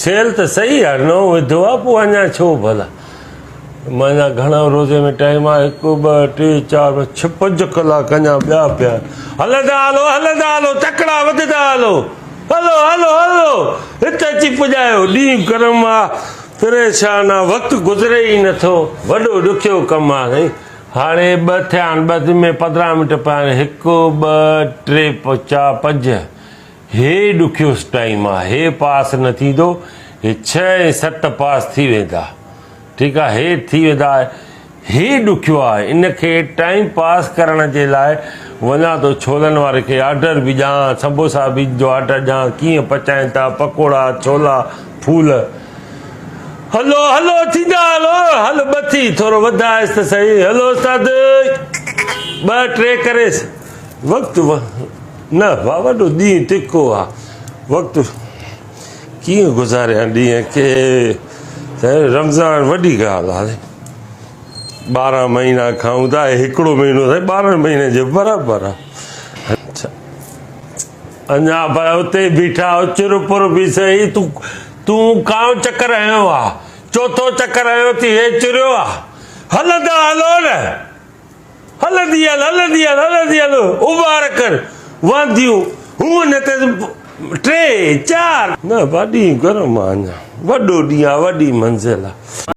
sale तो सही है नो विधो आहे पोइ अञा छो भला माना घणा रोज़े में टाइम आहे 1 2 3 4 6 5 कलाक अञा ॿिया पिया हलंदा हलो तकड़ा वधंदा हलो हलो हलो हलो हिते अची पुॼायो ॾींहुं गरम आहे परेशान आहे वक़्तु गुज़रे ई नथो वॾो ॾुखियो कमु आहे साईं हाणे 2 थिया आहिनि 2 में 15 मिंट पिया आहिनि 1 2 3 4 5 हे ॾुखियो टाइम आहे हे पास न थींदो हे 6 ऐं 7 पास थी वेंदा ठीकु आहे हे थी वेंदा हे ॾुखियो आहे इनखे टाइम पास करण जे लाइ वञा थो छोलनि वारे खे ऑर्डर बि ॾियां समोसा बि जो ऑर्डर ॾियां कीअं पचाइनि था पकोड़ा छोला फूल हलो हलो थींदा हलो बथी थोरो वधाएसि त सही हलो उस्ताद 2 3 करेसि वक़्तु न वॾो ॾींहुं तिखो आहे वक़्तु कीअं गुज़ारिया ॾींहं के रमज़ान वॾी ॻाल्हि आहे 12 महीना खाऊं था हिकिड़ो महीनो 12 महीने जे बराबरि आहे अच्छा अञा पर उते बीठा चुर पुर बि सही तूं काओ चकर हयो आहे चौथो चकर हयो थी हे चुरियो आहे हलंदा हलो न हलंदी हलो उबार कर वांदियूं हूअं न त 3 4 न वॾी गरम आहे अञा वॾो ॾींहुं आहे वॾी मंज़िल आहे